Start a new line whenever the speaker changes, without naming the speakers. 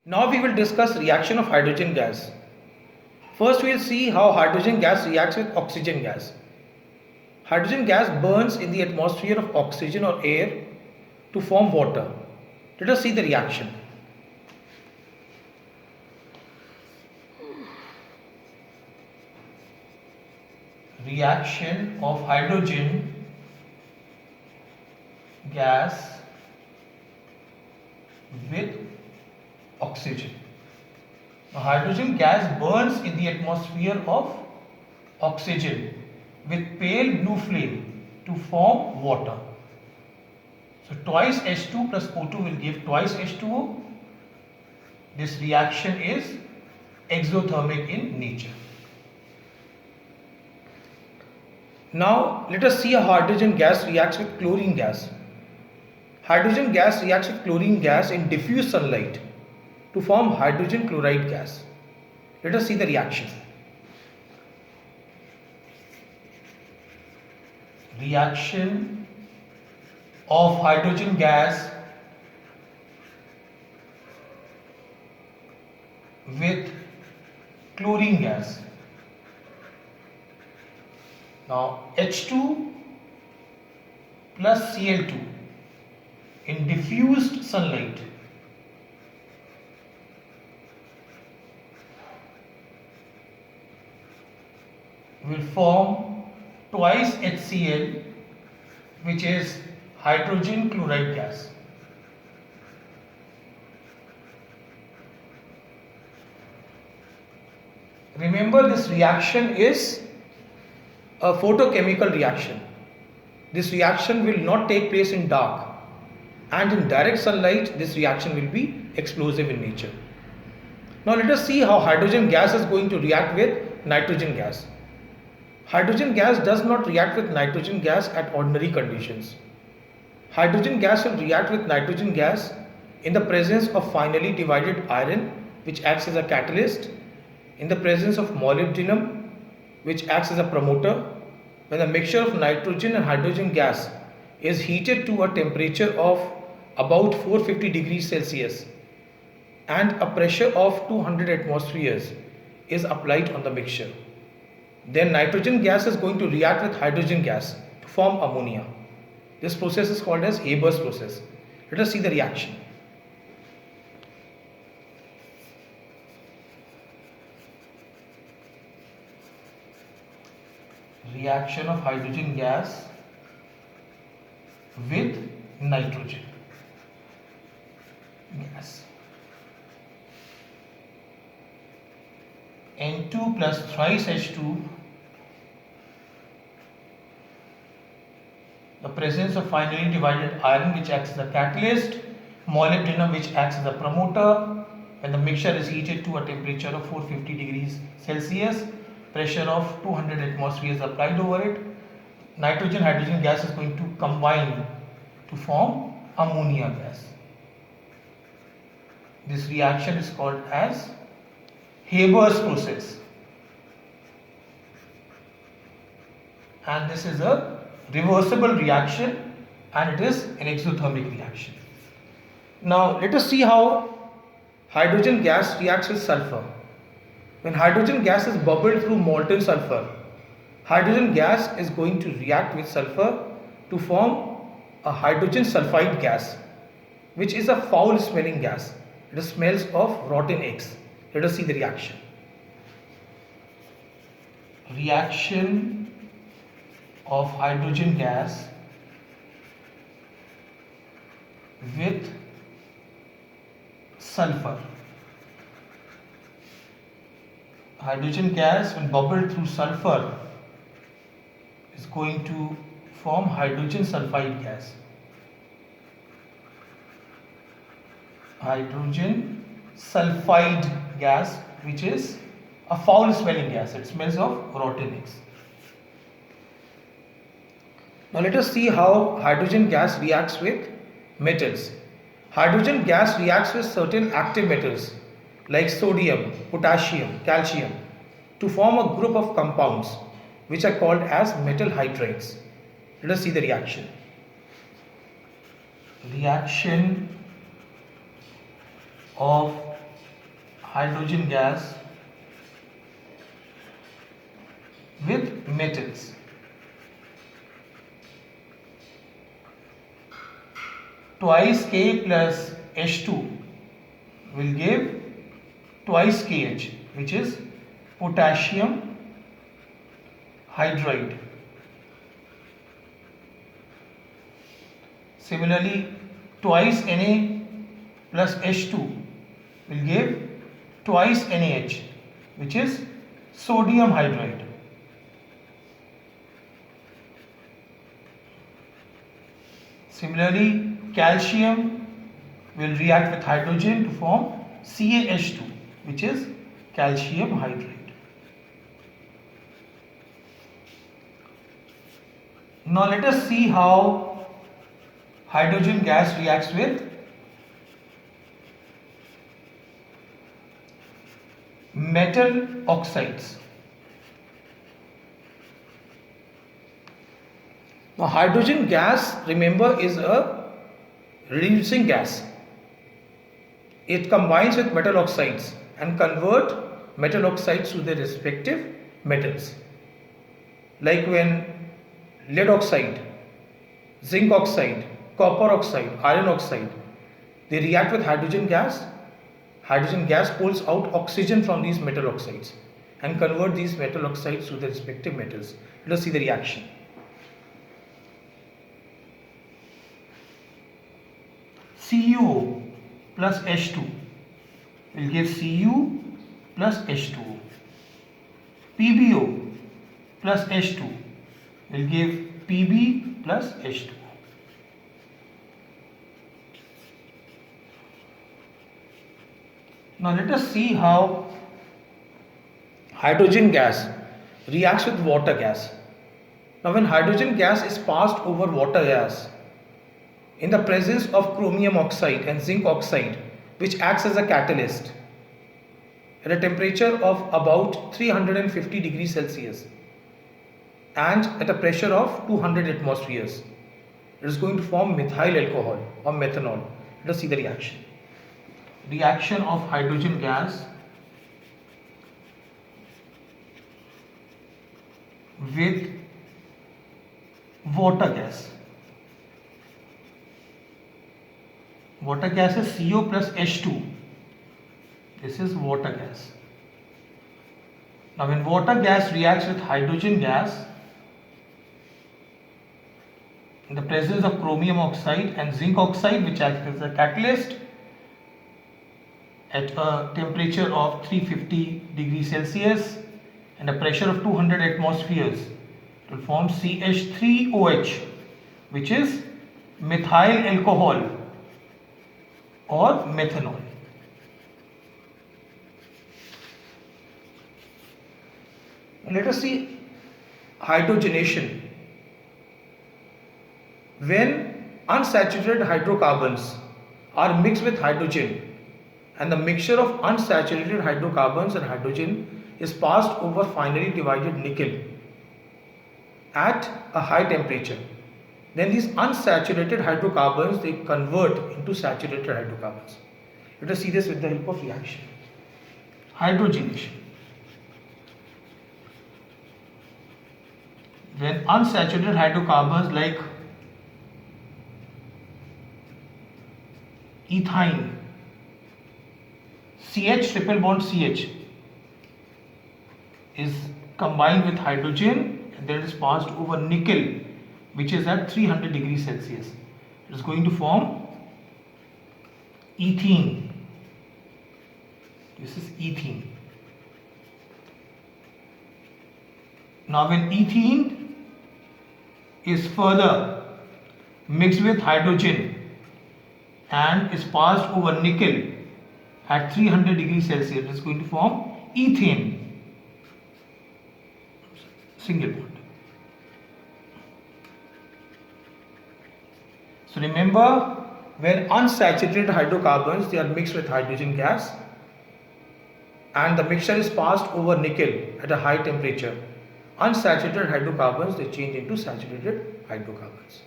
Now we will discuss reaction of hydrogen gas. First we will see how hydrogen gas reacts with oxygen gas. Hydrogen gas burns in the atmosphere of oxygen or air to form water. Let us see the reaction. Reaction of hydrogen gas with oxygen. Now, hydrogen gas burns in the atmosphere of oxygen with pale blue flame to form water. So twice H2 plus O2 will give twice H2O. This reaction is exothermic in nature. Now let us see how hydrogen gas reacts with chlorine gas. Hydrogen gas reacts with chlorine gas in diffuse sunlight to form hydrogen chloride gas. Let us see the reaction. Reaction of hydrogen gas with chlorine gas. Now H2 plus Cl2 in diffused sunlight will form twice HCl, which is hydrogen chloride gas. Remember, this reaction is a photochemical reaction. This reaction will not take place in dark, and in direct sunlight this reaction will be explosive in nature. Now let us see how hydrogen gas is going to react with nitrogen gas. Hydrogen gas does not react with nitrogen gas at ordinary conditions. Hydrogen gas will react with nitrogen gas in the presence of finely divided iron, which acts as a catalyst, in the presence of molybdenum, which acts as a promoter, when the mixture of nitrogen and hydrogen gas is heated to a temperature of about 450 degrees Celsius and a pressure of 200 atmospheres is applied on the mixture. Then nitrogen gas is going to react with hydrogen gas to form ammonia. This process is called as Haber's process. Let us see the reaction. Reaction of hydrogen gas with nitrogen gas. N2 plus thrice H2, the presence of finely divided iron, which acts as a catalyst, molybdenum, which acts as a promoter, when the mixture is heated to a temperature of 450 degrees Celsius, pressure of 200 atmospheres applied over it, nitrogen hydrogen gas is going to combine to form ammonia gas. This reaction is called as Haber's process, and this is a reversible reaction and it is an exothermic reaction. Now let us see how hydrogen gas reacts with sulfur. When hydrogen gas is bubbled through molten sulfur, hydrogen gas is going to react with sulfur to form a hydrogen sulfide gas, which is a foul smelling gas. It smells of rotten eggs. Let us see the reaction. Reaction of hydrogen gas with sulfur. Hydrogen gas, when bubbled through sulfur, is going to form hydrogen sulfide gas. Hydrogen sulfide gas, which is a foul smelling gas. It smells of rotten eggs. Now let us see how hydrogen gas reacts with metals. Hydrogen gas reacts with certain active metals like sodium, potassium, calcium to form a group of compounds which are called as metal hydrides. Let us see the reaction. Reaction of hydrogen gas with metals. Twice K plus H2 will give twice KH, which is potassium hydride. Similarly, twice Na plus H2 will give twice NaH, which is sodium hydride. Similarly, calcium will react with hydrogen to form CaH2, which is calcium hydride. Now let us see how hydrogen gas reacts with metal oxides. Now hydrogen gas, remember, is a reducing gas. It combines with metal oxides and convert metal oxides to their respective metals. Like when lead oxide, zinc oxide, copper oxide, iron oxide, they react with hydrogen gas. Hydrogen gas pulls out oxygen from these metal oxides and convert these metal oxides to their respective metals. Let us see the reaction. CuO plus H2 will give Cu plus H2O. PbO plus H2 will give Pb plus H2O. Now let us see how hydrogen gas reacts with water gas. Now when hydrogen gas is passed over water gas, in the presence of chromium oxide and zinc oxide, which acts as a catalyst at a temperature of about 350 degrees Celsius and at a pressure of 200 atmospheres, it is going to form methyl alcohol or methanol. Let us see the reaction. Reaction of hydrogen gas with water gas. Water gas is CO plus H2. This is water gas. Now when water gas reacts with hydrogen gas in the presence of chromium oxide and zinc oxide, which acts as a catalyst at a temperature of 350 degrees Celsius and a pressure of 200 atmospheres, it will form CH3OH, which is methyl alcohol or methanol. Let us see hydrogenation. When unsaturated hydrocarbons are mixed with hydrogen and the mixture of unsaturated hydrocarbons and hydrogen is passed over finely divided nickel at a high temperature, then these unsaturated hydrocarbons, they convert into saturated hydrocarbons. Let us see this with the help of reaction. Hydrogenation. When unsaturated hydrocarbons like ethine, CH triple bond CH is combined with hydrogen and then it is passed over nickel, which is at 300 degrees Celsius. It is going to form ethene. This is ethene. Now when ethene is further mixed with hydrogen and is passed over nickel at 300 degrees Celsius, it is going to form ethane. Single bond. So remember, when unsaturated hydrocarbons, they are mixed with hydrogen gas and the mixture is passed over nickel at a high temperature, unsaturated hydrocarbons, they change into saturated hydrocarbons.